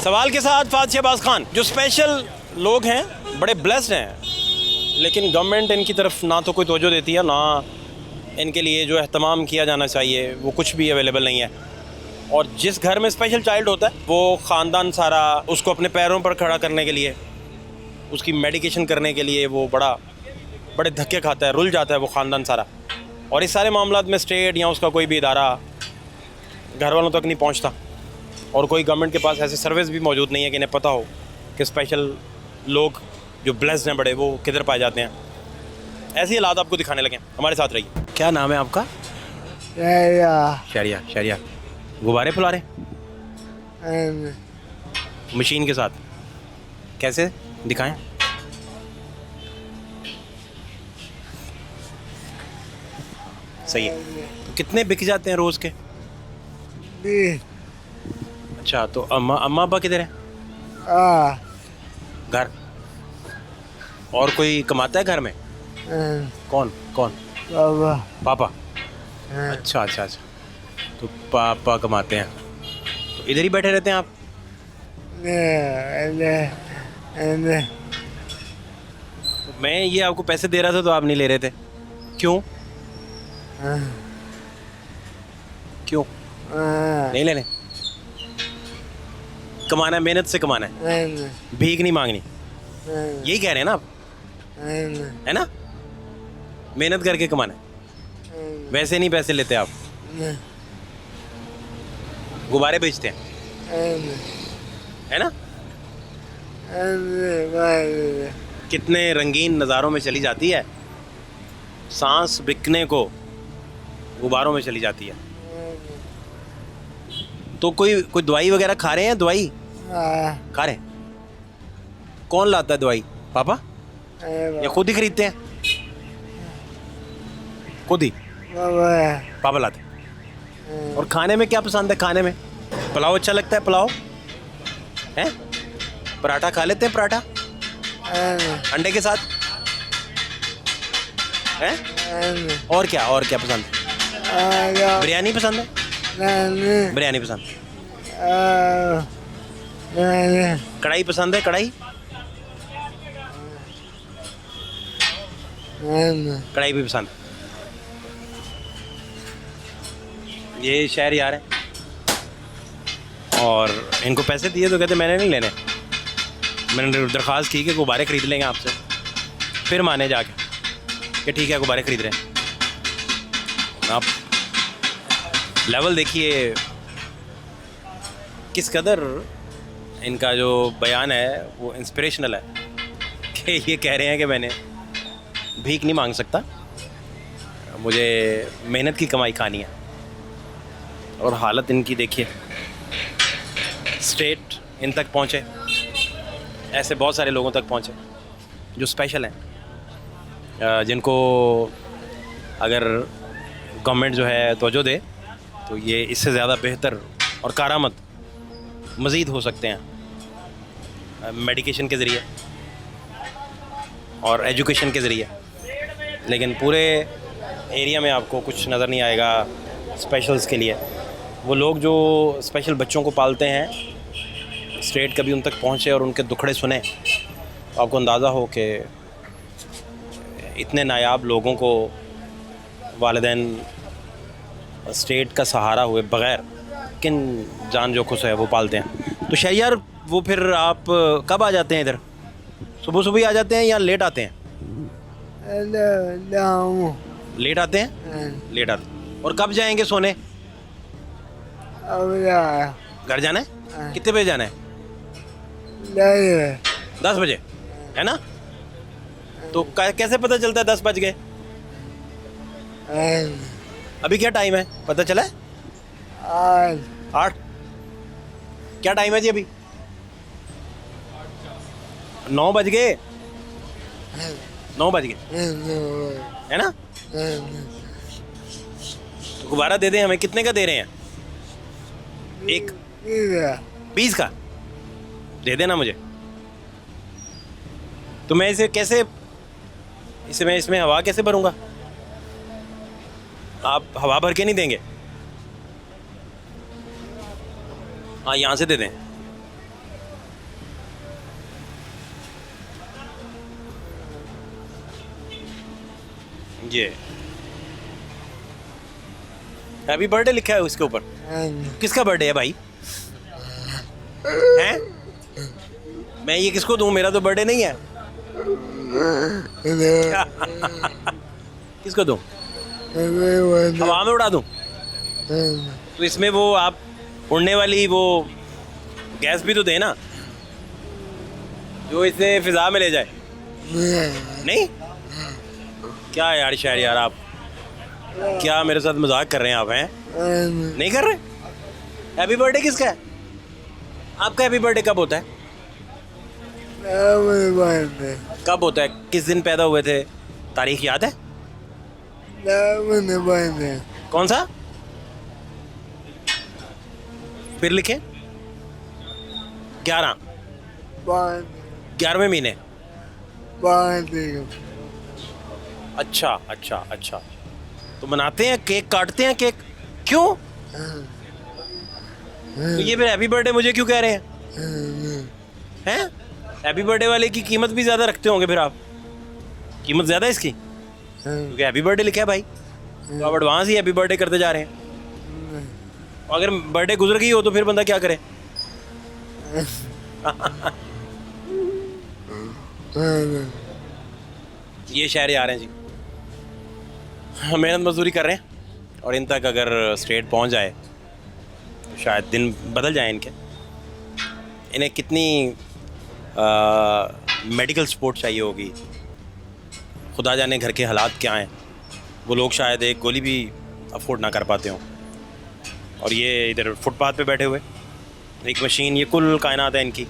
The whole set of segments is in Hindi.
सवाल के साथ फात शहबाज खान। जो स्पेशल लोग हैं बड़े ब्लेस्ड हैं, लेकिन गवर्नमेंट इनकी तरफ ना तो कोई तवज्जो देती है, ना इनके लिए जो एहतमाम किया जाना चाहिए वो कुछ भी अवेलेबल नहीं है। और जिस घर में स्पेशल चाइल्ड होता है वो ख़ानदान सारा उसको अपने पैरों पर खड़ा करने के लिए, उसकी मेडिकेशन करने के लिए वो बड़े धक्के खाता है, रुल जाता है वो ख़ानदान सारा। और इस सारे मामलात में स्टेट या उसका कोई भी इदारा घर वालों तक नहीं पहुंचता, और कोई गवर्नमेंट के पास ऐसे सर्विस भी मौजूद नहीं है कि इन्हें पता हो कि स्पेशल लोग जो ब्लेस्ड हैं बड़े, वो किधर पाए जाते हैं। ऐसी हालात आपको दिखाने लगे। हमारे साथ रहिए। क्या नाम है आपका? शरिया। शरिया गुब्बारे फुला रहे मशीन के साथ, कैसे दिखाएं? सही है। तो कितने बिक जाते हैं रोज़ के? अच्छा, तो अम्मा अब्बा किधर है? घर। और कोई कमाता है घर में? कौन कौन? पापा। अच्छा अच्छा अच्छा, तो पापा कमाते हैं, तो इधर ही बैठे रहते हैं आप? तो मैं ये आपको पैसे दे रहा था तो आप नहीं ले रहे थे, क्यों? क्यों नहीं लेने? कमाना है, मेहनत से कमाना है, भीख नहीं मांगनी, यही कह रहे हैं ना आप, है ना? मेहनत करके कमाना है, वैसे नहीं पैसे लेते आप। गुब्बारे बेचते हैं, है ना? कितने रंगीन नज़ारों में चली जाती है सांस बिकने को, गुब्बारों में चली जाती है। तो कोई दवाई वगैरह खा रहे हैं? दवाई खा रहे हैं? कौन लाता है दवाई? पापा या खुद ही खरीदते हैं? खुद ही पापा लाते हैं। और खाने में क्या पसंद है? खाने में पुलाव अच्छा लगता है? पुलाव है? पराठा खा लेते हैं? पराठा अंडे के साथ है? और क्या पसंद है? बिरयानी पसंद है? बिरयानी पसंद है? कढ़ाई पसंद है? कढ़ाई कढ़ाई भी पसंद है। ये शहर यार है, और इनको पैसे दिए तो कहते मैंने नहीं लेने। मैंने दरख्वास्त की कि गुब्बारे ख़रीद लेंगे आपसे, फिर माने जाके कि ठीक है गुब्बारे ख़रीद रहे हैं। आप लेवल देखिए किस कदर इनका जो बयान है वो इंस्पिरेशनल है, कि ये कह रहे हैं कि मैंने भीख नहीं मांग सकता, मुझे मेहनत की कमाई खानी है। और हालत इनकी देखिए, स्टेट इन तक पहुँचे, ऐसे बहुत सारे लोगों तक पहुँचे जो स्पेशल हैं, जिनको अगर गवर्नमेंट जो है तवज्जो दे तो ये इससे ज़्यादा बेहतर और कारामद मज़ीद हो सकते हैं, मेडिकेशन के ज़रिए और एजुकेशन के ज़रिए। लेकिन पूरे एरिया में आपको कुछ नज़र नहीं आएगा स्पेशल्स के लिए। वो लोग जो स्पेशल बच्चों को पालते हैं, स्टेट कभी उन तक पहुँचे और उनके दुखड़े सुने, तो आपको अंदाज़ा हो कि इतने नायाब लोगों को वालिदैन स्टेट का सहारा हुए बग़ैर किन जान जो खुश है वो पालते हैं। तो शहरियार, वो फिर आप कब आ जाते हैं इधर? सुबह सुबह आ जाते हैं या लेट आते हैं? लेट आते हैं? लेट आते हैं। और कब जाएंगे सोने? घर जाना है? कितने बजे जाना है? 10 बजे, है ना? तो कैसे पता चलता है 10 बज गए? अभी क्या टाइम है, पता चला है? 8। क्या टाइम है जी अभी? 9 बज गए। 9 बज गए, है ना? तो गुब्बारा दे दें हमें। कितने का दे रहे हैं? एक 20 का दे देना मुझे। तो मैं इसे कैसे, मैं इसमें हवा कैसे भरूंगा? आप हवा भर के नहीं देंगे? हाँ, यहाँ से दे दें। ये हैप्पी बर्थडे लिखा है उसके ऊपर। किसका बर्थडे है भाई? हैं? मैं ये किसको दूं? मेरा तो बर्थडे नहीं है। किसको दूं? हवा में उड़ा दूं? तो इसमें वो आप उड़ने वाली वो गैस भी तो देना जो इसे फिजा में ले जाए। नहीं? क्या यार शायर यार, आप क्या मेरे साथ मजाक कर रहे हैं आप? हैं नहीं कर रहे? हैप्पी बर्थडे किसका है? आपका हैप्पी बर्थडे कब होता है? कब होता है? किस दिन पैदा हुए थे? तारीख याद है? कौन सा? फिर लिखे। 11वें महीने। अच्छा अच्छा अच्छा, तो मनाते हैं, केक काटते हैं। केक क्यों? तो ये फिर हैप्पी बर्थडे मुझे क्यों कह रहे हैं? हैं? हैप्पी बर्थडे वाले की कीमत भी ज़्यादा रखते होंगे फिर आप। कीमत ज़्यादा है इसकी क्योंकि हैप्पी बर्थडे लिखा है भाई, तो आप एडवांस ही हैप्पी बर्थडे करते जा रहे हैं। अगर बर्थडे गुजर गई हो तो फिर बंदा क्या करे? ये शायरी आ रहे हैं जी, मेहनत मजदूरी कर रहे हैं और इन तक अगर स्टेट पहुंच जाए तो शायद दिन बदल जाए इनके। इन्हें कितनी मेडिकल सपोर्ट चाहिए होगी, खुदा जाने घर के हालात क्या हैं। वो लोग शायद एक गोली भी अफोर्ड ना कर पाते हों और ये इधर फुटपाथ पे बैठे हुए। एक मशीन, ये कुल कायनात है इनकी।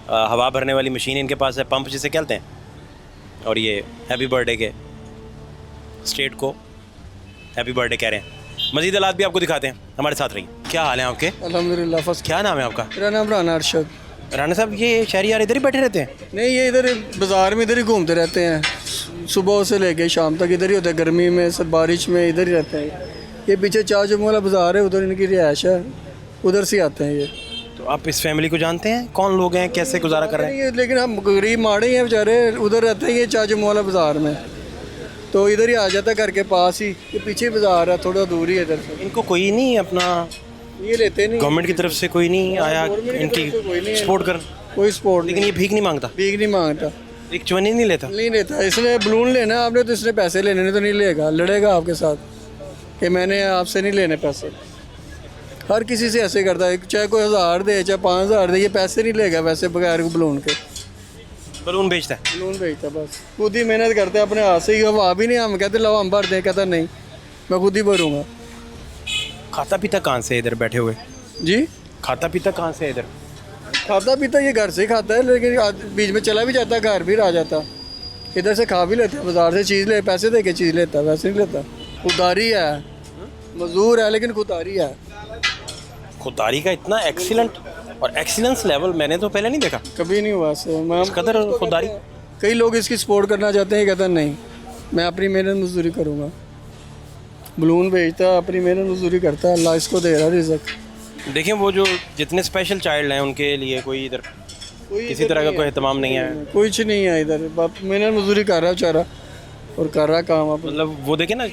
हवा भरने वाली मशीन इनके पास है, पंप जिसे कहते हैं। और ये हैप्पी बर्थडे के स्टेट को हैप्पी बर्थडे कह रहे हैं। मज़ीद हालात भी आपको दिखाते हैं, हमारे साथ रहिए। क्या हाल है आपके? अल्हम्दुलिल्लाह फर्स्ट। क्या नाम है आपका? मेरा नाम राना अरशद। राना साहब, ये शहरियार इधर ही बैठे रहते हैं? नहीं, ये इधर बाज़ार में इधर ही घूमते रहते हैं, सुबह से लेके शाम तक इधर ही होते हैं। गर्मी में सब बारिश में इधर ही रहते हैं। ये पीछे चार जम्मू वाला बाज़ार है, उधर इनकी रिहाइश है, उधर से आते हैं ये। तो आप इस फैमिली को जानते हैं? कौन लोग हैं, कैसे गुजारा कर रहे हैं? ये लेकिन हम गरीब माड़े ही हैं बेचारे, उधर रहते हैं ये चार जम्मू वाला बाज़ार में, तो इधर ही आ जाता है घर के पास ही। ये पीछे बाज़ार है, थोड़ा दूर ही है इधर से। इनको कोई नहीं अपना ये लेते नहीं, गवर्नमेंट की तरफ से कोई नहीं आया इनकी सपोर्ट कर? कोई सपोर्ट। लेकिन ये भीख नहीं मांगता? भीख नहीं मांगता, एक चुन्नी नहीं लेता? नहीं लेता। इसने बलून लेना है आपने, तो इसने पैसे लेने नहीं तो नहीं लेगा, लड़ेगा आपके साथ कि मैंने आपसे नहीं लेने पैसे। हर किसी से ऐसे करता है, चाहे कोई 1000 दे चाहे 5000 दे, ये पैसे नहीं लेगा वैसे बगैर बलून के। बलून बेचता है? बलून बेचता बस, खुद ही मेहनत करते हैं अपने हाथ से ही। हवा भी नहीं, हम कहते लो हम भर दें, कहता नहीं मैं खुद ही भरूँगा। खाता पीता कहाँ से इधर बैठे हुए? जी, खाता पीता कहाँ से इधर? खाता पीता ये घर से ही खाता है, लेकिन बीच में चला भी जाता है, घर भी रह जाता, इधर से खा भी लेता है, बाजार से चीज़ ले पैसे दे के चीज़ लेता है, वैसे नहीं लेता। खुदारी है, मजदूर है लेकिन खुदारी है। खुदारी का इतना एक्सीलेंट और एक्सीलेंस लेवल मैंने तो पहले नहीं देखा। कभी नहीं हुआ सर। मैं कदर खुदारी। कई लोग इसकी सपोर्ट करना चाहते हैं, कहता नहीं मैं अपनी मेहनत मजदूरी करूँगा। बलून बेचता है, अपनी मेहनत मजदूरी करता है, अल्लाह इसको दे रहा है रिज़्क। देखिए वो जो जितने स्पेशल चाइल्ड हैं उनके लिए कोई इधर किसी तरह का कोई एहतमाम नहीं है। कुछ नहीं है इधर, मेहनत मजदूरी कर रहा है बेचारा और कर रहा काम अपना। मतलब वो देखे ना,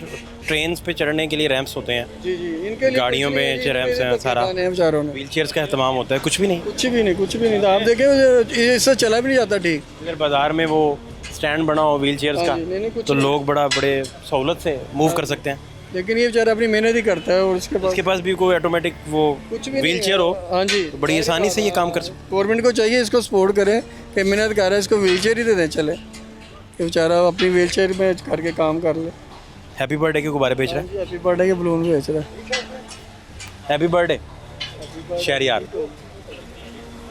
ट्रेन पे चढ़ने के लिए रैंप्स होते हैं। जी जी, इनके लिए गाड़ियों में रैंप्स हैं, सारा बेचारों ने। व्हील चेयर्स का एहतमाम होता है, कुछ भी नहीं। कुछ भी नहीं, कुछ भी नहीं। आप देखें इससे चला भी नहीं जाता ठीक। अगर बाजार में वो स्टैंड बना हो व्हील चेयर्स का, तो लोग बड़े सहूलत से मूव कर सकते हैं। लेकिन ये बेचारा अपनी मेहनत ही करता है और उसके पास भी कोई ऑटोमेटिक वो व्हील चेयर हो, हाँ जी, तो बड़ी आसानी से ये काम कर सकते। गवर्नमेंट को चाहिए इसको सपोर्ट करें कि मेहनत कर रहा है, इसको व्हील चेयर ही दे दें चले, कि बेचारा अपनी व्हील चेयर में करके काम कर ले। हैप्पी बर्थडे के गुब्बारे बेच रहे हैं? हैप्पी बर्थडे के बलून बेच रहा है। Happy birthday Shahriyar.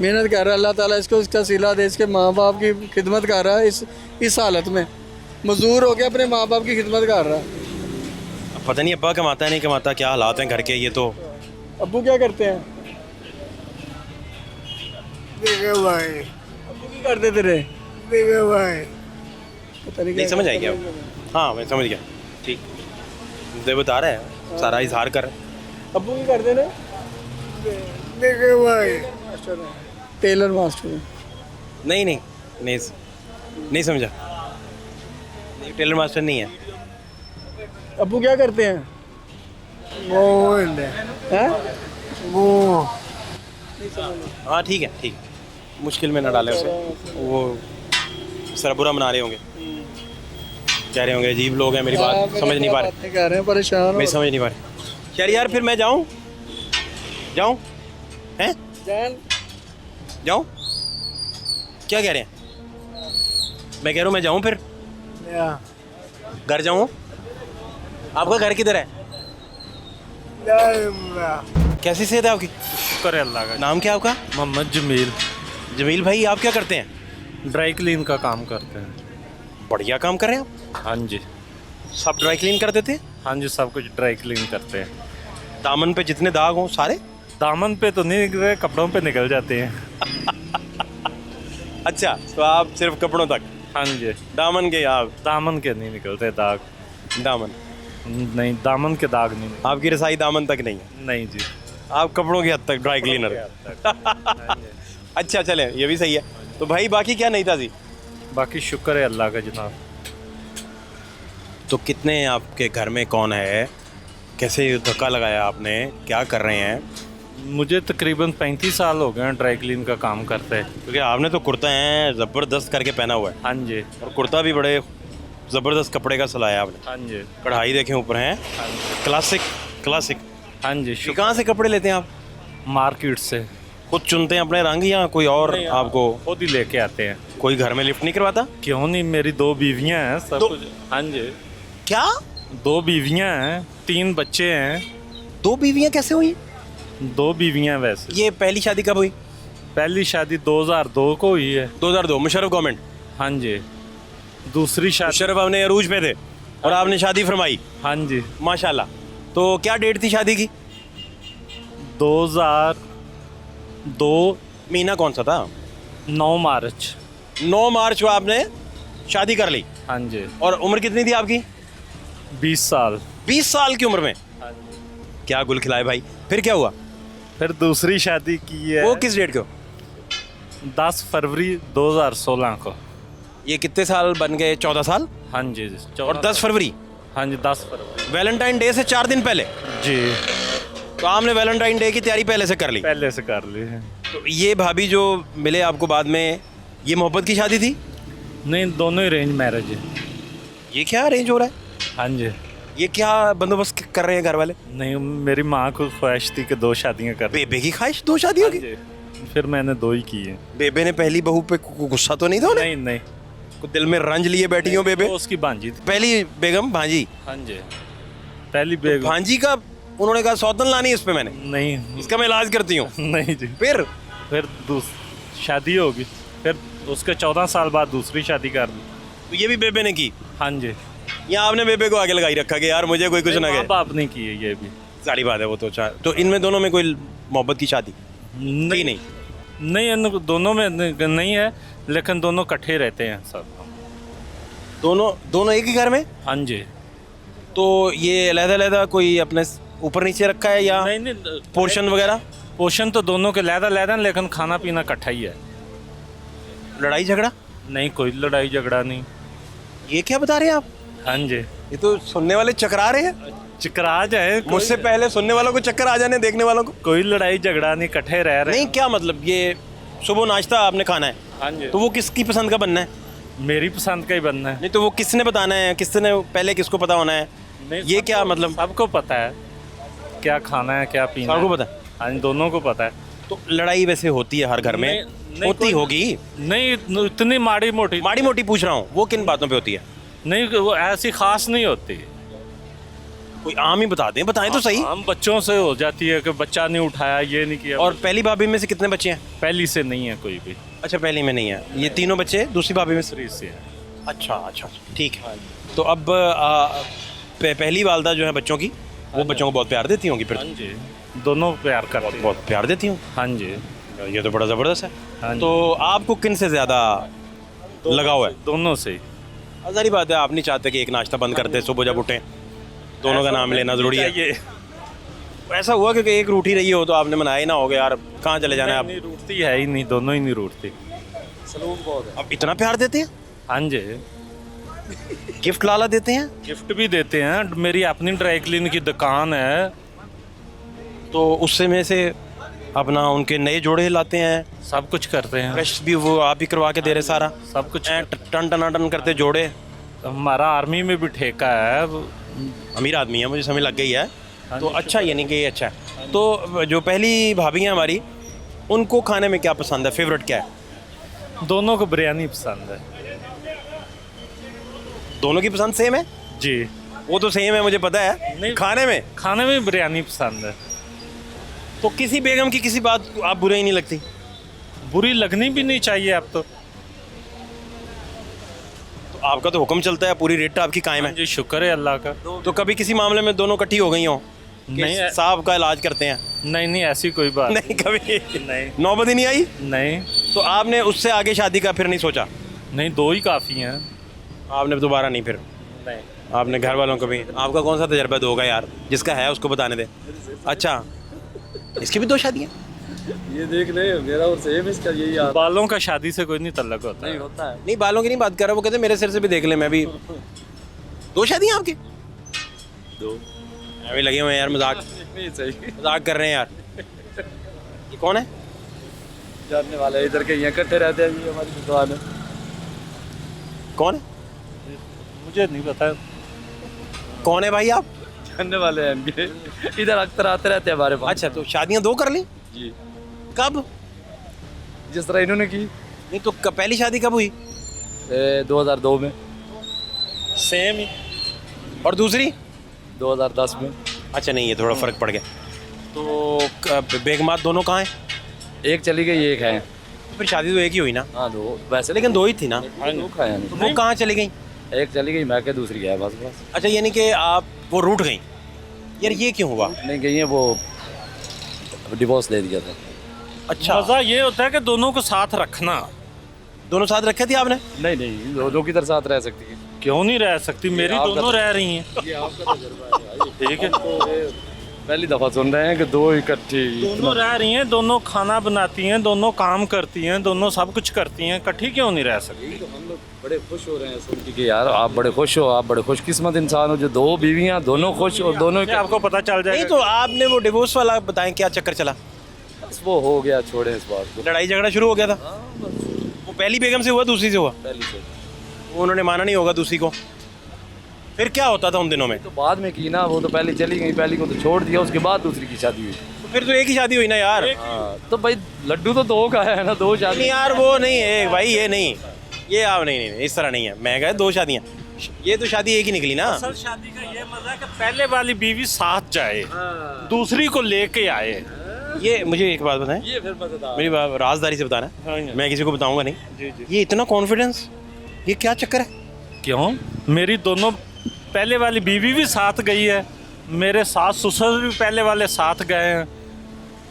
मेहनत कर रहा है, अल्लाह ताला इसको इसका सिला दे, इसके माँ बाप की खिदमत कर रहा है। इस हालत में मजदूर हो के अपने माँ बाप की खिदमत कर रहा है। पता नहीं अब्बा कमाता है नहीं कमाता, क्या हालात हैं घर के। ये तो अब्बू क्या करते हैं? भाई अब्बू की करते तेरे? भाई पता नहीं समझ आई क्या? हाँ मैं समझ गया, ठीक। मुझे बता रहा है, सारा इजहार कर। अब्बू की करते ना? भाई टेलर मास्टर। नहीं समझा। नहीं, टेलर मास्टर नहीं है। अब्बू क्या करते हैं? Moon. हैं? Moon. हाँ ठीक है, ठीक है, मुश्किल में ना डालें उसे, वो सर बुरा मना रहे होंगे, कह रहे होंगे अजीब लोग हैं, मेरी बात समझ नहीं पा रहे, बातें कर रहे हैं, परेशान हो। मैं समझ नहीं पा रहे। चल यार फिर मैं जाऊँ हैं, जाऊँ, क्या कह रहे हैं? मैं कह रहा हूँ मैं जाऊँ फिर, Yeah. घर जाऊँ। आपका घर किधर है? Dharma. कैसी सेहत है आपकी? शुक्र है अल्लाह का। नाम क्या है आपका? मोहम्मद जमील, जमील भाई, आप क्या करते हैं? ड्राई क्लीन का काम करते हैं। बढ़िया काम कर रहे हैं आप। हाँ जी, सब ड्राई क्लीन कर देते हैं? हाँ जी, सब कुछ ड्राई क्लीन करते हैं। दामन पे जितने दाग हों सारे? दामन पे तो नहीं निकल रहे, कपड़ों पे निकल जाते हैं। अच्छा, तो आप सिर्फ कपड़ों तक, हाँ जी, दामन के आप, दामन के नहीं निकलते दाग। दामन, नहीं, दामन के दाग नहीं निकलते। आपकी रसाई दामन तक नहीं है, नहीं जी। आप कपड़ों की हद तक ड्राई क्लीनर। अच्छा चले, ये भी सही है। तो भाई बाकी क्या नहीं था जी? बाकी शुक्र है अल्लाह का जनाब। तो कितने आपके घर में कौन है, कैसे धक्का लगाया आपने, क्या कर रहे हैं? मुझे तकरीबन 35 साल हो गए हैं ड्राई क्लीन का काम करते हैं। क्योंकि आपने तो कुर्ता है ज़बरदस्त करके पहना हुआ है, हाँ जी, और कुर्ता भी बड़े ज़बरदस्त कपड़े का सिलाया आपने, हाँ जी, कढ़ाई देखें ऊपर है, हाँ जी, क्लासिक क्लासिक। हाँ जी। ये कहाँ से कपड़े लेते हैं आप? मार्केट से खुद चुनते हैं अपने रंग या कोई और आपको खुद ही लेके आते हैं। कोई घर में लिफ्ट नहीं करवाता? क्यों नहीं, मेरी 2 बीवियां हैं, सब दो- कुछ। हाँ जी, क्या 2 बीवियां हैं, 3 बच्चे हैं। 2 बीवियां कैसे हुई? 2 बीवियां वैसे। ये पहली शादी कब हुई? पहली शादी 2002 को हुई है। 2002, मुशर्रफ गवर्नमेंट। हाँ जी। दूसरी शादी, मुशर्रफ अपने अरूज पे थे और आपने शादी फरमाई, हाँ जी, माशाल्लाह। तो क्या डेट थी शादी की? 2002 महीना कौन सा था? 9 मार्च। 9 मार्च को आपने शादी कर ली, हाँ जी। और उम्र कितनी थी आपकी? 20 साल। 20 साल की उम्र में? हाँ जी। क्या गुल खिलाए भाई। फिर क्या हुआ? फिर दूसरी शादी की है वो किस डेट को? 10 फरवरी 2016 को। ये कितने साल बन गए? 14 साल। हाँ जी। और 10 फरवरी, हाँ जी, 10 फरवरी। वैलेंटाइन डे से 4 दिन पहले। जी, तो आपने वैलेंटाइन डे की तैयारी पहले से कर ली। पहले से कर ली है। तो ये भाभी जो मिले आपको बाद में, ये मोहब्बत की शादी थी? नहीं, दोनों ही अरेंज मैरिज है। ये क्या अरेंज हो रहा है? हाँ जी। ये क्या बंदोबस्त कर रहे हैं घर वाले? नहीं, मेरी माँ को ख्वाहिश थी कि 2 शादियाँ कर। बेबे की ख्वाहिश 2 शादियों की? फिर मैंने 2 ही की है। बेबे ने पहली बहू पे गुस्सा तो नहीं था उन्हें? नहीं नहीं, कुछ दिल में रंज लिए बैठी हो बेबे? वो उसकी भांजी थी। पहली बेगम भांजी? हाँ जी, पहली बेगम। भांजी का उन्होंने कहा सौतन लानी है इस पे, मैंने नहीं इसका मैं इलाज करती हूँ। नहीं जी। फिर शादी होगी, फिर उसके 14 साल बाद दूसरी शादी कर दी। तो ये भी बेबे ने की? हाँ जी। या आपने बेबे को आगे लगाई रखा कि यार मुझे कोई कुछ ना माँ कहे? बाप ने की है ये भी। सारी बात है वो तो। तो इनमें दोनों में कोई मोहब्बत की शादी थी नहीं? नहीं, इन दोनों में नहीं है, लेकिन दोनों इकट्ठे रहते हैं सब। दोनों एक ही घर में? हाँ जी। तो ये अलग-अलग कोई अपने ऊपर नीचे रखा है या नहीं, पोर्शन वगैरह? पोर्शन तो दोनों के लहदा, लेकिन खाना पीना इकट्ठा ही है। लड़ाई झगड़ा? नहीं, कोई लड़ाई झगड़ा नहीं। ये क्या बता रहे हैं आप? हाँ जी। ये तो सुनने वाले चकरा रहे हैं। चकरा जाए, मुझसे पहले सुनने वालों को चक्कर आ जाने, देखने वालों को। कोई लड़ाई झगड़ा नहीं, इकट्ठे रह रहे। नहीं, क्या मतलब? ये सुबह नाश्ता आपने खाना है, हाँ जी। तो वो किसकी पसंद का बनना है? मेरी पसंद का ही बनना है। नहीं तो वो किसने बताना है? किसने पहले किसको पता होना है? ये क्या मतलब? सबको पता है क्या खाना है, क्या पीना है। सबको पता है? हाँ जी, दोनों को पता है। तो लड़ाई वैसे होती है हर घर में? नहीं, होती कोई- होगी। नहीं, इतनी माड़ी मोटी माड़ी मोटी पूछ रहा हूँ, वो किन बातों पे होती है? नहीं, वो ऐसी खास नहीं होती। कोई आम ही बता दें, बताएं तो सही। हम बच्चों से हो जाती है कि बच्चा नहीं उठाया, ये नहीं किया। और पहली भाभी में से कितने बच्चे हैं? पहली से नहीं है कोई भी। अच्छा, पहली में नहीं है। ये तीनों बच्चे दूसरी भाभी में से? दूसरी से है। अच्छा, ठीक है। तो अब पहली वालदा जो है बच्चों की, वो बच्चों को बहुत प्यार देती होंगी फिर? हाँ जी, दोनों प्यार करते हैं। बहुत प्यार देती हूँ। हाँ जी। ये तो बड़ा ज़बरदस्त है। हाँ जी। तो आपको किन से ज़्यादा लगाव है? दोनों से। सारी बात है, आप नहीं चाहते कि एक नाश्ता बंद करते सुबह जब उठें, दोनों का नाम लेना ज़रूरी है। चाहिए। ऐसा हुआ क्योंकि एक रूठी रही हो तो आपने मनाया ही ना हो, यार कहाँ चले जाना है आप? नहीं, रूठती है ही नहीं, दोनों ही नहीं रूठती। अब इतना प्यार देते हैं? हाँ जी। गिफ्ट लाला देते हैं? गिफ्ट भी देते हैं, मेरी अपनी ड्राई क्लीन की दुकान है। तो उससे में से अपना उनके नए जोड़े लाते हैं, सब कुछ करते हैं, फ्रेश भी वो आप ही करवा के दे रहे सारा? सब कुछ। टन टनाटन करते जोड़े। हमारा आर्मी में भी ठेका है। अमीर आदमी है, मुझे समझ लग गई है। तो अच्छा, यानी कि ये अच्छा है। तो जो पहली भाभी हैं हमारी, उनको खाने में क्या पसंद है, फेवरेट क्या है? दोनों को बिरयानी पसंद है। दोनों की पसंद सेम है? जी। वो तो सेम है, मुझे पता है। नहीं। खाने में खाने में बिरयानी पसंद है। तो किसी बेगम की किसी बात आप बुरी ही नहीं लगती? बुरी लगनी भी नहीं चाहिए अब तो। तो आपका तो हुक्म चलता है, पूरी रेट आपकी कायम है। जी शुक्र है अल्लाह का। तो कभी किसी मामले में दोनों इकट्ठी हो गई हो? नहीं। साहब का इलाज करते हैं? नहीं नहीं, ऐसी कोई बात नहीं, कभी नहीं। नौबत ही नहीं आई? नहीं तो आपने उससे आगे शादी का फिर नहीं सोचा? नहीं, दो ही काफ़ी हैं। आपने दोबारा नहीं? फिर नहीं। आपने घर वालों को भी? आपका कौन सा तजर्बा होगा यार, जिसका है उसको बताने दे। अच्छा, इसकी भी दो शादियाँ? ये देख ले, मेरा और सेम इसका यही यार। बालों का शादी से कोई नहीं तल्लक होता है। होता है। नहीं, बालों की नहीं बात कर रहा, वो कहते मेरे सिर से भी देख ले, मैं भी। दो शादियाँ आपकी? दो। अभी लगे हुए हैं यार, मजाक मजाक कर रहे हैं यार। ये कौन है? जानने वाले इधर के यहाँ इकट्ठे रहते हैं, ये हमारी दुकान है। कौन है? मुझे नहीं पता। कौन है भाई आप? जानने वाले हैं इनके, इधर अक्सर आते रहते हैं हमारे पास। अच्छा, तो शादियाँ दो कर ली? जी। कब? जिस तरह इन्होंने की। नहीं तो पहली शादी कब हुई? 2002 में। सेम ही। और दूसरी? 2010 में। अच्छा, नहीं, ये थोड़ा फ़र्क पड़ गया। तो बेगमात दोनों कहाँ हैं? एक चली गई, एक है। फिर शादी तो एक ही हुई ना? हाँ दो, वैसे लेकिन दो ही थी ना? दो खाए हैं। तो वो कहाँ चली गई? एक चली गई मैं के, दूसरी है बस। अच्छा, यानी कि आप वो रूठ गई। यार ये क्यों हुआ? नहीं गई है, वो डिवोर्स दे दिया था। अच्छा, मज़ा ये होता है कि दोनों को साथ रखना। दोनों साथ रखे थे आपने? नहीं, दो किधर साथ रह सकती है। क्यों नहीं रह सकती, मेरी आपका दोनों तो- रह रही हैं। ये आपका तजुर्बा है भाई। ठीक है। पहली दफा सुन रहे हैं कि दो इकट्ठी। दोनों रह रही हैं, दोनों खाना बनाती हैं, दोनों काम करती हैं, दोनों सब कुछ करती हैं, इकट्ठी क्यों नहीं रह सकती? तो हम लोग बड़े खुश हो रहे हैं सुन के कि यार आप बड़े खुश हो, आप बड़े खुशकिस्मत इंसान हो जो दो बीवियां दोनों खुश और दोनों ये आपको पता चल नहीं, जाएगा। तो आपने वो डिवोर्स वाला बताएं, क्या चक्कर चला? बस वो हो गया, छोड़े इस बात को। लड़ाई झगड़ा शुरू हो गया था? वो पहली बेगम से हुआ, दूसरी से हुआ? पहली से वो उन्होंने माना नहीं होगा दूसरी को। फिर क्या होता था उन दिनों में? तो बाद में की ना, वो तो पहले चली गई, पहली को तो छोड़ दिया, उसके बाद दूसरी की शादी हुई। तो फिर तो एक ही शादी हुई ना यार। हाँ, तो भाई लड्डू तो दो का है ना, दो शादी। नहीं यार, वो नहीं है भाई, ये नहीं, ये आप नहीं, इस तरह नहीं है। मैं कहा दो शादियाँ, ये तो शादी एक ही निकली ना। असल शादी का ये मजा है कि पहले वाली बीवी साथ जाए, दूसरी को लेके आए। ये मुझे एक बात बताएं, ये फिर मजेदार। मेरी राजदारी से बताना है, हाँ जी। मैं किसी को बताऊंगा नहीं। जी जी। ये इतना कॉन्फिडेंस, ये क्या चक्कर है? क्यों? मेरी दोनों पहले वाली बीवी भी साथ गई है, मेरे सास ससुर भी पहले वाले साथ गए हैं,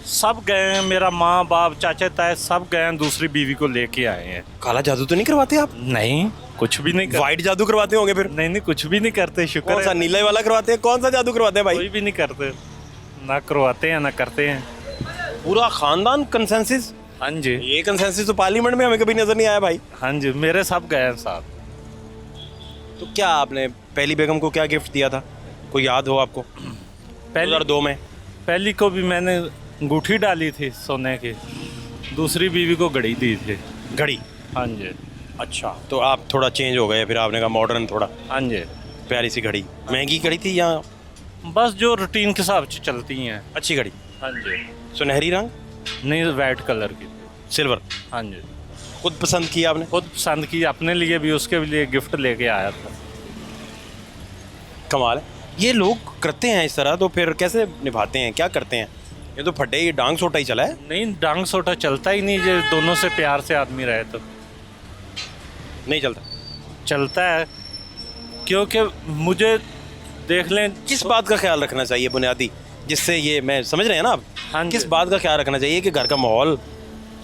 सब गए हैं, मेरा माँ बाप चाचा ताए सब गए हैं, दूसरी बीवी को लेके आए हैं। काला जादू तो नहीं करवाते आप? नहीं, कुछ भी नहीं कर... व्हाइट जादू करवाते होंगे फिर? नहीं नहीं, कुछ भी नहीं करते। शुक्र कौन सा, है नीले वाला करवाते हैं? कौन सा जादू करवाते हैं भाई? कोई भी नहीं करते, ना करवाते हैं ना करते हैं। पूरा खानदान कंसेंसस? हाँ जी, ये कंसेंसस तो पार्लियामेंट में हमें कभी नजर नहीं आया भाई। हाँ जी, मेरे सब गए हैं साथ। तो क्या आपने पहली बेगम को क्या गिफ्ट दिया था, कोई याद हो आपको? पहली 2002 में। पहली को भी मैंने अंगूठी डाली थी सोने की, दूसरी बीवी को घड़ी दी थी। घड़ी? हाँ जी। अच्छा, तो आप थोड़ा चेंज हो गए, फिर आपने कहा मॉडर्न थोड़ा, हाँ जी, प्यारी सी घड़ी। महंगी घड़ी थी या बस जो रूटीन के हिसाब से चलती हैं। अच्छी घड़ी? हाँ जी। सुनहरी रंग? नहीं, वाइट कलर की। सिल्वर? हाँ जी, खुद पसंद की आपने? खुद पसंद की, अपने लिए भी उसके लिए गिफ्ट लेके आया था। कमाल है। ये लोग करते हैं इस तरह, तो फिर कैसे निभाते हैं, क्या करते हैं? ये तो फटे, ये डांग सोटा ही चला है। नहीं, डांग सोटा चलता ही नहीं, जो दोनों से प्यार से आदमी रहे तो नहीं चलता? चलता है। क्योंकि मुझे देख लें, किस बात का ख्याल रखना चाहिए बुनियादी, जिससे ये, मैं समझ रहे हैं ना आप, हाँ जी। किस बात का ख्याल रखना चाहिए कि घर का माहौल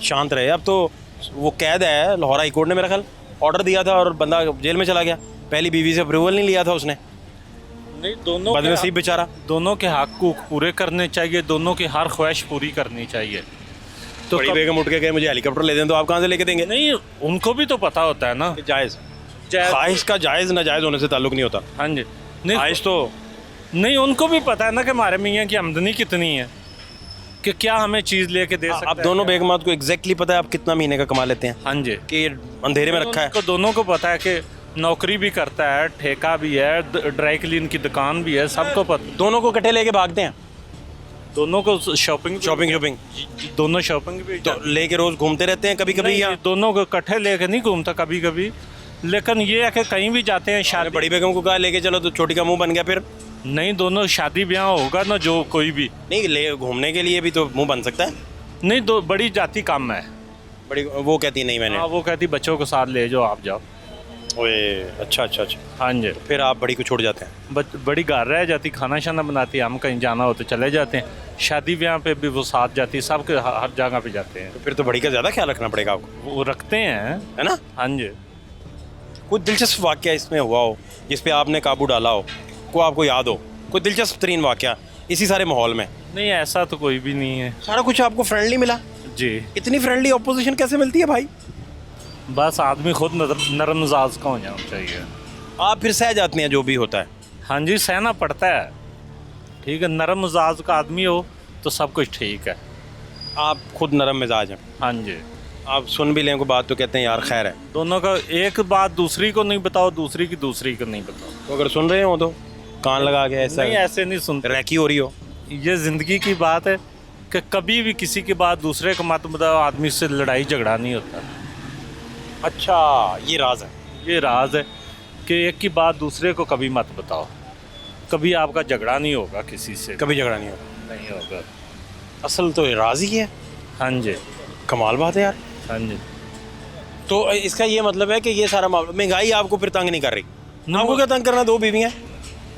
शांत रहे? अब तो वो कैद है, लाहौर हाई कोर्ट ने मेरा ख्याल ऑर्डर दिया था और बंदा जेल में चला गया, पहली बीवी से अप्रूवल नहीं लिया था उसने, नहीं, दोनों बदनसीब बेचारा। दोनों के हक को पूरे करने चाहिए, दोनों की हर ख्वाहिश पूरी करनी चाहिए। तो बड़ी बेगम उठ के गए मुझे हेलीकॉप्टर ले दें, तो आप कहाँ से लेके देंगे? नहीं, उनको भी तो पता होता है ना। जायज़ ख्वाहिश का जायज़ नाजायज़ होने से ताल्लुक नहीं होता। हाँ जी। नहीं ख्वाहिश तो नहीं, उनको भी पता है ना कि हमारे मियाँ की आमदनी कितनी है, कि क्या हमें चीज़ लेके दे सकते आप हैं। दोनों बेगमात को एग्जैक्टली पता है आप कितना महीने का कमा लेते हैं हाँ जी, कि ये अंधेरे में रखा है? उनको दोनों को पता है कि नौकरी भी करता है, ठेका भी है, ड्राई क्लीन की दुकान भी है, सबको पता। दोनों को इकट्ठे लेके भागते हैं? दोनों को शॉपिंग शॉपिंग दोनों शॉपिंग भी तो लेके रोज घूमते रहते हैं कभी कभी नहीं, या दोनों को इकट्ठे लेके नहीं घूमता कभी कभी, लेकिन ये है कि कहीं भी जाते हैं आपने शादी बड़ी बेगम को कहा लेके चलो तो छोटी का मुंह बन गया फिर? नहीं, दोनों शादी ब्याह होगा ना जो कोई भी नहीं, ले घूमने के लिए भी तो मुंह बन सकता है। नहीं, दो बड़ी जाति कम है। बड़ी वो कहती नहीं मैंने। हाँ, वो कहती बच्चों को साथ ले जाओ, आप जाओ। ओए अच्छा। हाँ जी, फिर आप बड़ी को छोड़ जाते हैं? बड़ी घर रह जाती, खाना शाना बनाती, हम कहीं जाना हो तो चले जाते हैं। शादी ब्याह पे भी वो साथ जाती, सब के हर जगह पे जाते हैं। तो फिर तो बड़ी का ज़्यादा ख्याल रखना पड़ेगा आपको, वो रखते हैं। है ना? हाँ जी। कोई दिलचस्प वाक़या इसमें हुआ हो जिस पे आपने काबू डाला हो, को आपको याद हो, कोई दिलचस्प तरीन वाक़या इसी सारे माहौल में? नहीं, ऐसा तो कोई भी नहीं है सारा कुछ आपको फ्रेंडली मिला? जी। इतनी फ्रेंडली ऑपोजिशन कैसे मिलती है भाई? बस आदमी खुद नरम मिजाज का हो जाना चाहिए। आप फिर सह जाते हैं जो भी होता है? हाँ जी, सहना पड़ता है। ठीक है, नरम मिजाज का आदमी हो तो सब कुछ ठीक है। आप खुद नरम मिजाज हैं? हाँ जी। आप सुन भी लें को बात तो कहते हैं यार खैर है। दोनों का एक बात दूसरी को नहीं बताओ, दूसरी की दूसरी को नहीं बताओ। तो अगर सुन रहे हो तो कान लगा के ऐसा नहीं, ऐसे नहीं सुनते। रैकी हो रही हो? ये ज़िंदगी की बात है कि कभी भी किसी की बात दूसरे को मत बताओ, आदमी से लड़ाई झगड़ा नहीं होता। अच्छा, ये राज है। ये राज है कि एक की बात दूसरे को कभी मत बताओ, कभी आपका झगड़ा नहीं होगा किसी से, कभी झगड़ा नहीं होगा। नहीं होगा। असल तो ये राज ही है। हाँ जी। कमाल बात है यार। हाँ जी। तो इसका ये मतलब है कि ये सारा मामला, महंगाई आपको फिर तंग नहीं कर रही? ना, आपको क्या तंग करना, दो बीवियाँ,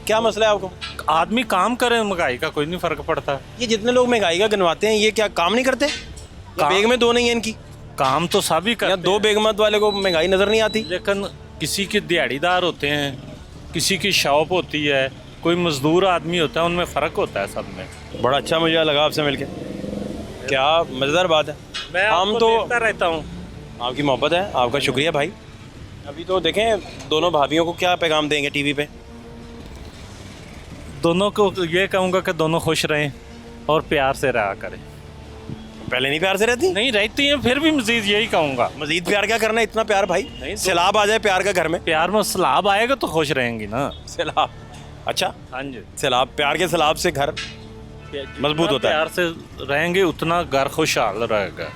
क्या मसला है आपको? आदमी काम करे, महंगाई का कोई नहीं फर्क पड़ता। ये जितने लोग महंगाई का गिनवाते हैं ये क्या काम नहीं करते? या काम- बेग में दो नहीं है इनकी? काम तो सभी या करते दो हैं, बेगमत वाले को महंगाई नजर नहीं आती? लेकिन किसी के दिहाड़ीदार होते हैं, किसी की शॉप होती है, कोई मजदूर आदमी होता है, उनमें फ़र्क होता है सब में। बड़ा अच्छा मुझे लगा आपसे मिलके, क्या मज़ेदार बात है। मैं हम आपको तो देखता रहता हूँ। आपकी मोहब्बत है, आपका शुक्रिया भाई। अभी तो देखें दोनों भाभियों को क्या पैगाम देंगे टीवी पे? दोनों को ये कहूँगा कि दोनों खुश रहें और प्यार से रहा करें। पहले नहीं प्यार से रहती? नहीं रहती हैं, फिर भी मजीद यही कहूँगा। मजीद प्यार क्या करना है, इतना प्यार भाई? नहीं तो- सैलाब आ जाए प्यार का घर में। प्यार में सैलाब आएगा तो खुश रहेंगी ना। सैलाब? अच्छा, हाँ जी। सैलाब, प्यार के सैलाब से घर मजबूत होता है। प्यार से रहेंगे उतना घर खुशहाल रहेगा।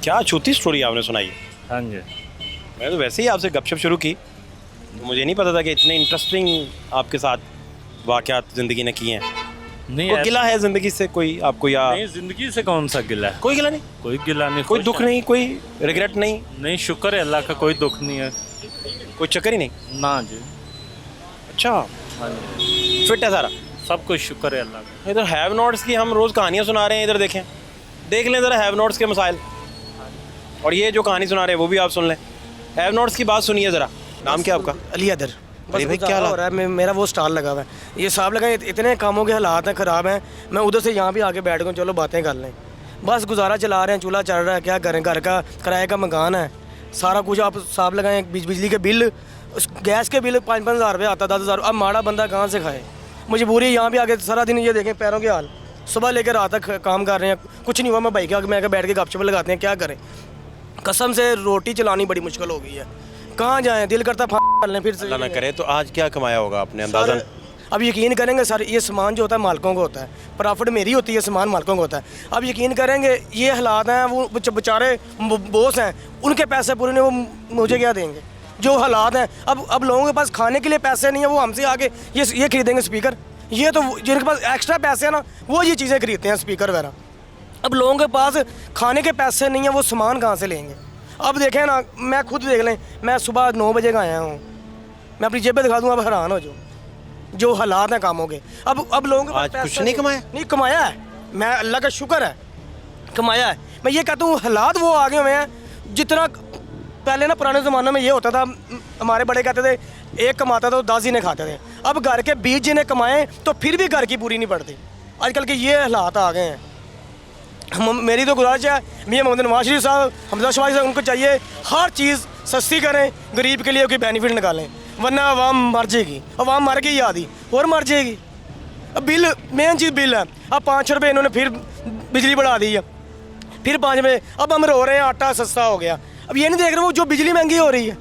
क्या छूती स्टोरी आपने सुनाई है। हाँ जी। मैं तो वैसे ही आपसे गपशप शुरू की, मुझे नहीं पता था कि इतने इंटरेस्टिंग आपके साथ वाक़यात ज़िंदगी ने किए हैं। नहीं, कोई गिला है ज़िंदगी से कोई आपको, या नहीं, जिंदगी से कौन सा गिला है? कोई गिला नहीं, कोई गिला नहीं, कोई खुश दुख है। नहीं, कोई रिग्रेट नहीं, नहीं, शुक्र है अल्लाह का, कोई दुख नहीं है। कोई चक्कर ही नहीं? ना जी। अच्छा, हाँ जी, फिट है सारा? सब कुछ शुक्र है अल्लाह का। इधर हैव नॉट्स की हम रोज़ कहानियाँ सुना रहे हैं, इधर देखें, देख लें ज़रा हैव नॉट्स के मसाइल, और ये जो कहानी सुना रहे हैं वो भी आप सुन लें। हैव नॉट्स की बात सुनिए ज़रा। नाम क्या आपका? अली अदर। अली भाई, क्या हो रहा है? मेरा वो स्टॉल लगा हुआ है, ये साहब लगा, इतने कामों के हालात हैं, ख़राब हैं। मैं उधर से यहाँ भी आके बैठ गया, चलो बातें कर लें। बस गुजारा चला रहे हैं, चूल्हा चल रहा है, क्या करें, घर का किराए का मकान है, सारा कुछ। आप साहब लगाएं, बिजली के बिल, गैस के बिल 5-5 हज़ार रुपये आता, 10 हज़ार। अब माड़ा बंदा कहाँ से खाए? मजबूरी यहाँ भी आके सारा दिन ये देखें पैरों के हाल, सुबह लेकर रात तक काम कर रहे हैं, कुछ नहीं हुआ। मैं भाई के आगे मैं बैठ के गपशप लगाते हैं, क्या करें। कसम से रोटी चलानी बड़ी मुश्किल हो गई है, कहाँ जाएं, दिल करता कर लें फिर से। अल्लाह ना करे। तो आज क्या कमाया होगा आपने अंदाज़न? अब यकीन करेंगे सर, ये सामान जो होता है मालकों को होता है, प्रॉफिट मेरी होती है, सामान मालकों को होता है। अब यकीन करेंगे ये हालात हैं, वो बेचारे बॉस हैं, उनके पैसे पूरे नहीं, वो मुझे क्या देंगे? जो हालात हैं, अब लोगों के पास खाने के लिए पैसे नहीं है, वो हमसे आगे ये खरीदेंगे स्पीकर। ये तो जिनके पास एक्स्ट्रा पैसे हैं ना, वो ये चीज़ें खरीदते हैं, स्पीकर वगैरह। अब लोगों के पास खाने के पैसे नहीं है, वो सामान कहाँ से लेंगे? अब देखें ना, मैं खुद देख लें, मैं सुबह 9 बजे का आया हूँ, मैं अपनी जेबें दिखा दूँ, अब हैरान हो जाओ जो हालात हैं कामों के। अब लोगों के पास आज कुछ पैसा नहीं कमाया? नहीं कमाया है, मैं अल्लाह का शुक्र है कमाया है। मैं ये कहता हूँ हालात वो आगे हुए हैं। जितना पहले ना पुराने ज़माने में ये होता था, हमारे बड़े कहते थे एक कमाता था तो 10 जिन्हें खाते थे। अब घर के 20 जिन्हें कमाएँ तो फिर भी घर की पूरी नहीं पड़ती। आजकल के ये हालात आ गए हैं। मेरी तो गुजारिश है, मियां मोहम्मद नवाज शरीफ साहब, हमजा शवाही साहब, उनको चाहिए हर चीज़ सस्ती करें, गरीब के लिए कोई बेनिफिट निकालें, वरना आवाम मर जाएगी। आवाम मर गई आधी और मर जाएगी। अब बिल, मेन चीज़ बिल है। अब 5 रुपये इन्होंने फिर बिजली बढ़ा दी है, फिर 5 रुपये। अब हम रो रहे हैं आटा सस्ता हो गया। अब ये नहीं देख रहे वो जो बिजली महंगी हो रही है।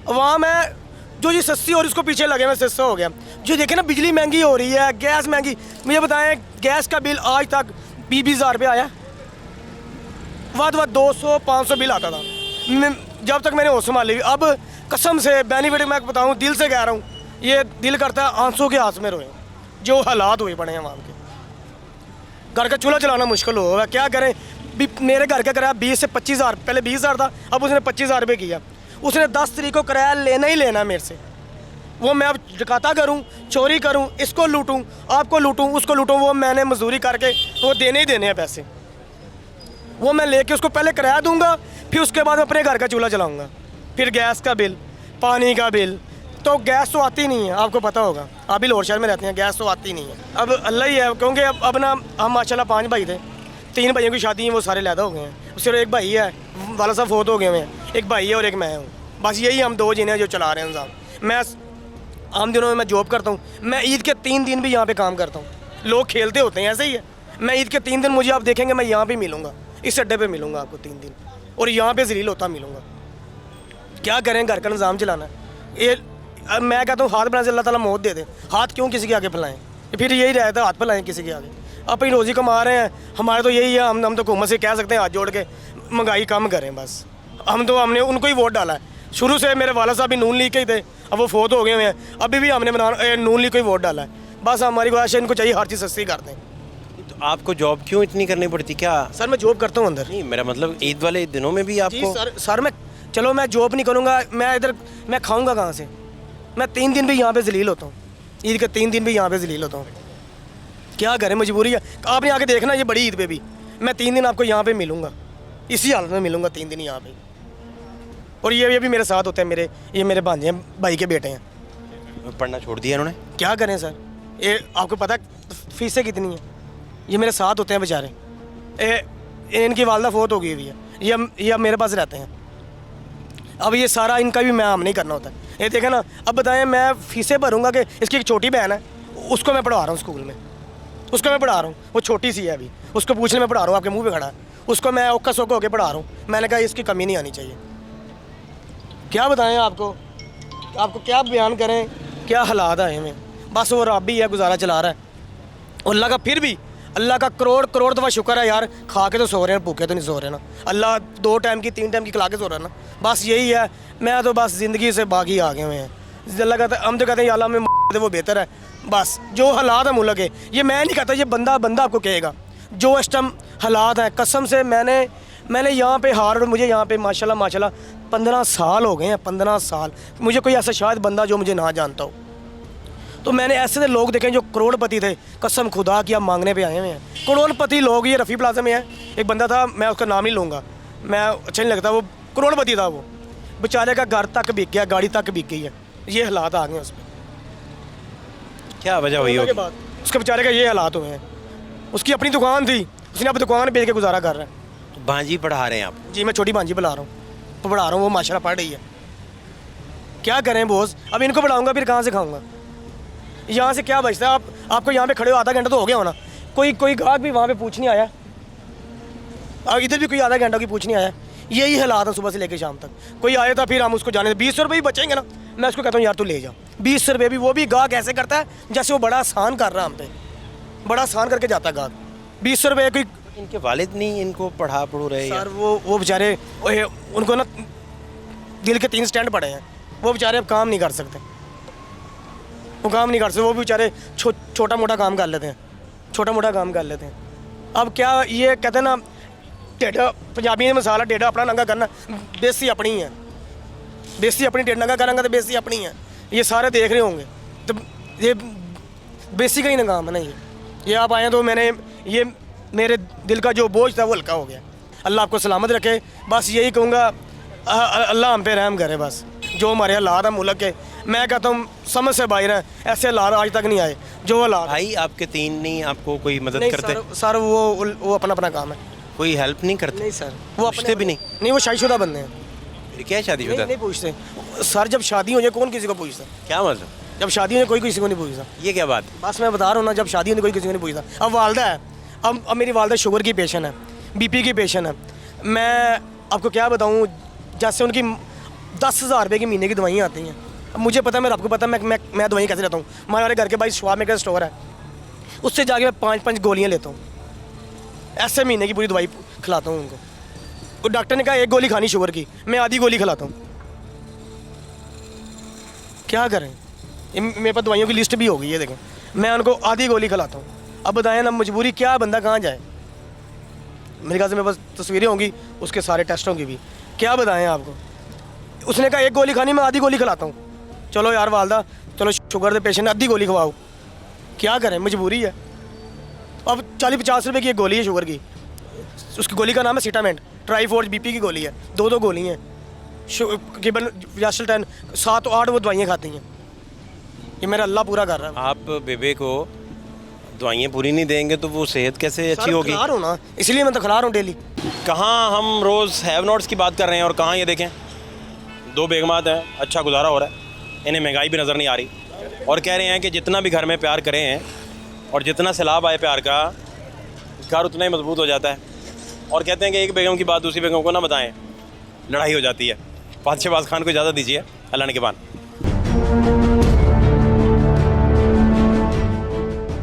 आवाम है जो ये सस्ती और इसको पीछे लगे हुए सस्ता हो गया। जो देखे ना बिजली महंगी हो रही है, गैस महंगी। मुझे बताएं गैस का बिल आज तक 20-20 हज़ार रुपये आया, बाद 200-500 बिल आता था जब तक मैंने होश संभाली। अब कसम से बेनिफिट मैं बताऊं, दिल से कह रहा हूँ, ये दिल करता है आंसू के हाथ में रोए जो हालात हुए पड़े हैं वहाँ के। घर का चूल्हा चलाना मुश्किल हो गया, क्या करें। मेरे घर का किराया 20 से 25 हज़ार, पहले 20 हज़ार था, अब उसने 25 हज़ार रुपये किया। उसने 10 तारीख को किराया लेना ही लेना मेरे से। वो मैं अब डकाता करूं, चोरी करूं, इसको लूटूं, आपको लूटूं, उसको लूटूं, वो मैंने मजदूरी करके वो देने ही देने हैं पैसे। वो मैं लेके उसको पहले किराया दूंगा, फिर उसके बाद अपने घर का चूल्हा चलाऊंगा, फिर गैस का बिल, पानी का बिल। तो गैस तो आती नहीं है, आपको पता होगा, आप भी लाहौर शहर में रहते हैं, गैस तो आती नहीं है। अब अल्लाह ही है, क्योंकि अब ना हम माशाल्लाह 5 भाई थे, 3 भाइयों की शादी है, वो सारे लैदा हो गए हैं। सिर्फ एक भाई है, वाला साहब फोत हो गए हुए हैं, एक भाई है और एक मैं हूँ। बस यही हम 2 जिन्हें जो चला रहे हैं साहब। मैं आम दिनों में मैं जॉब करता हूँ, मैं ईद के 3 दिन भी यहाँ पे काम करता हूँ। लोग खेलते होते हैं, ऐसे ही है। मैं ईद के 3 दिन मुझे आप देखेंगे मैं यहाँ पे मिलूँगा, इस अड्डे पे मिलूँगा आपको 3 दिन, और यहाँ पे जलील होता मिलूँगा। क्या करें, घर का निज़ाम चलाना है। ये मैं कहता हूँ हाथ बनाने से अल्लाह ताला मौत दे दे। हाथ क्यों किसी के आगे फैलाएं, फिर यही रहता है हाथ फैलाएं किसी के आगे। अपनी रोज़ी कमा रहे हैं, हमारे तो यही है। हम तो हुकूमत से कह सकते हैं हाथ जोड़ के महंगाई कम करें बस। हमने उनको ही वोट डाला है शुरू से। मेरे वाला साहब भी नून लीग के ही थे, अब वो फोत हो गए हुए हैं। अभी भी हमने नून लीग को ही वोट डाला है। बस हमारी ख्वाहिश है इनको चाहिए हर चीज़ सस्ती कर दें। तो आपको जॉब क्यों इतनी करनी पड़ती क्या? सर मैं जॉब करता हूँ अंदर। नहीं, मेरा मतलब ईद वाले दिनों में भी जी आपको? सर मैं, चलो मैं जॉब नहीं करूँगा, मैं इधर मैं खाऊँगा कहाँ से? मैं 3 दिन भी यहाँ पे जलील होता हूँ, ईद के 3 दिन भी यहाँ पे जलील होता हूँ। क्या करें, मजबूरी है। आपने आके देखना ये बड़ी ईद पे भी मैं 3 दिन आपको यहाँ पे मिलूँगा, इसी हालत में मिलूँगा 3 दिन यहाँ पे। और ये भी मेरे साथ होते हैं, ये मेरे भांजे हैं, भाई के बेटे हैं। पढ़ना छोड़ दिया इन्होंने? क्या करें सर, ये आपको पता है फीसें कितनी हैं? ये मेरे साथ होते हैं बेचारे। इनकी वालदा फोत हो गई हुई है, ये अब मेरे पास रहते हैं। अब ये सारा इनका भी मैं हम नहीं करना होता। ये देखें ना, अब बताएं मैं फीसें भरूंगा कि इसकी एक छोटी बहन है, उसको मैं पढ़ा रहा हूँ स्कूल में, उसको मैं पढ़ा रहा हूँ, वो छोटी सी है अभी, उसको पूछने में पढ़ा रहा हूँ, आपके मुंह पे खड़ा है, उसको मैं ओक्का सोक्का होकर पढ़ा रहा हूँ। मैंने कहा इसकी कमी नहीं आनी चाहिए। क्या बताएं आपको क्या बयान करें, क्या हालात आए हमें। बस वो रब ही है, गुजारा चला रहा है। और अल्लाह का फिर भी, अल्लाह का करोड़ दफ़ा शुक्र है यार, खा के तो सो रहे हैं, भूखे तो नहीं सो रहे ना। अल्लाह 2 टाइम की 3 टाइम की खिला के सो रहा है ना। बस यही है। मैं तो बस ज़िंदगी से बाकी आ गए हुए हैं। अल्लाह कहता है, हम तो कहते हैं अल्लाह में वो बेहतर है। बस जो हालात है मुल्क के, ये मैं नहीं कहता, ये बंदा आपको कहेगा जो इस टाइम हालात हैं। कसम से मैंने यहाँ पे मुझे यहाँ पे माशाल्लाह 15 साल हो गए हैं, 15 साल। मुझे कोई ऐसा शायद बंदा जो मुझे ना जानता हो। तो मैंने ऐसे लोग देखे जो करोड़पति थे, कसम खुदा की, आप मांगने पे आए हुए हैं। करोड़पति लोग, ये रफ़ी प्लाजा में है, एक बंदा था, मैं उसका नाम ही लूँगा, मैं अच्छा नहीं लगता, वो करोड़पति था। वो बेचारे का घर तक बिक गया, गाड़ी तक बिक गई है। ये हालात आ गए उस पर। क्या वजह हुई होगी? बाद उसके बेचारे का ये हालात हुए हैं। उसकी अपनी दुकान थी, उसने अब दुकान बेच के गुजारा कर रहा है। तो भांजी पढ़ा रहे हैं आप? जी मैं छोटी भांजी पढ़ा रहा हूँ, वो माशाल्लाह पढ़ रही है। क्या करें बॉस, अब इनको पढ़ाऊँगा फिर कहाँ से खाऊँगा? यहाँ से क्या बचता है? आपको यहाँ पे खड़े हो आधा घंटा तो हो गया होना, कोई ग्राहक भी वहाँ पे पूछ नहीं आया, और इधर भी कोई आधा घंटा की पूछ नहीं आया। यही हालात है सुबह से लेकर शाम तक। कोई आया था फिर हम उसको जाने 20 रुपये ही बचेंगे ना, मैं उसको कहता हूँ यार तू ले जा 20 रुपये भी। वो भी गाहक ऐसे करता है जैसे वो बड़ा आसान कर रहा है हम पे, बड़ा आसान करके जाता है गाहक। 20 रुपये कोई, इनके वालिद नहीं इनको पढ़ू रहे सर वो बेचारे, उनको ना दिल के 3 स्टैंड पड़े हैं, वो बेचारे अब काम नहीं कर सकते, वो काम नहीं कर सकते। वो भी बेचारे छोटा मोटा काम कर लेते हैं, अब क्या ये कहते हैं ना, टेढ़ा पंजाबी में मसाला टेढ़ा अपना नंगा करना, बेसी अपनी है, बेसी अपनी टेढ़ा नंगा करेंगे तो बेसी अपनी है। ये सारे देख रहे होंगे, तो ये बेसी का ही नाम है ना। ये आप आए तो ये मेरे दिल का जो बोझ था वो हल्का हो गया। अल्लाह आपको सलामत रखे, बस यही कहूँगा, अल्लाह हम पे रहम करे। बस जो हमारे हालात हैं मुल्क के, मैं कहता हूँ समझ से बाहर हैं, ऐसे हालात आज तक नहीं आए जो हालात। भाई आपके 3 नहीं, आपको कोई मदद नहीं करते? सर वो अपना काम है, कोई हेल्प नहीं करते? नहीं सर, वो पूछते भी नहीं? नहीं, वो शादीशुदा बंदे हैं, फिर क्या है शादीशुदा? नहीं पूछते सर, जब शादी हो जाए कौन किसी को पूछता? क्या मतलब? जब शादी हो जाए कोई किसी को नहीं पूछता। ये क्या बात? बस मैं बता रहा हूँ ना, जब शादी होती कोई किसी को नहीं पूछता। अब वालदा है, अब मेरी वालदा शुगर की पेशेंट है, बीपी की पेशेंट है। मैं आपको क्या बताऊँ, जैसे उनकी 10,000 रुपये की महीने की दवाइयाँ आती हैं। अब मुझे पता है, मेरे आपको पता है मैं दवाई कैसे लेता हूँ। हमारे घर के भाई स्वाब मेडिकल स्टोर है, उससे जाके मैं 5-5 गोलियाँ लेता हूँ, ऐसे महीने की पूरी दवाई खिलाता हूँ उनको। और डॉक्टर ने कहा 1 गोली खानी शुगर की, मैं आधी गोली खिलाता हूँ। क्या करें, मेरे पास दवाइयों की लिस्ट भी हो गई है, देखें मैं उनको आधी गोली खिलाता हूँ। अब बताएं ना, मजबूरी क्या, बंदा कहाँ जाए। मेरे ख्याल से मेरे पास तस्वीरें होंगी उसके सारे टेस्टों की भी, क्या बताएं आपको। उसने कहा 1 गोली खानी, मैं आधी गोली खिलाता हूँ। चलो यार वालदा, चलो शुगर के पेशेंट आधी गोली खवाओ, क्या करें, मजबूरी है। अब 40-50 रुपये की 1 गोली है शुगर की, उसकी गोली का नाम है सीटामेंट, ट्राईफोर्ज बीपी की गोली है, 2-2 गोली हैं। केबल यास्टल 10 7-8 वो दवाइयाँ खाती हैं। ये मेरा अल्लाह पूरा कर रहा है। आप बेबे को दवाइयाँ पूरी नहीं देंगे तो वो सेहत कैसे अच्छी होगी? खिला रहा हूँ ना, इसलिए मैं तो खिला रहा हूँ डेली। कहाँ हम रोज़ हैव नॉट्स की बात कर रहे हैं और कहाँ ये देखें 2 बेगमात हैं, अच्छा गुजारा हो रहा है, इन्हें महंगाई भी नज़र नहीं आ रही। और कह रहे हैं कि जितना भी घर में प्यार करें हैं और जितना सैलाब आए प्यार का, घर उतना ही मजबूत हो जाता है। और कहते हैं कि एक बेगम की बात दूसरी बेगम को ना बताएं, लड़ाई हो जाती है। बादशाह बाज़ खान को इजाज़त दीजिए, अल्लाह ने के बाद।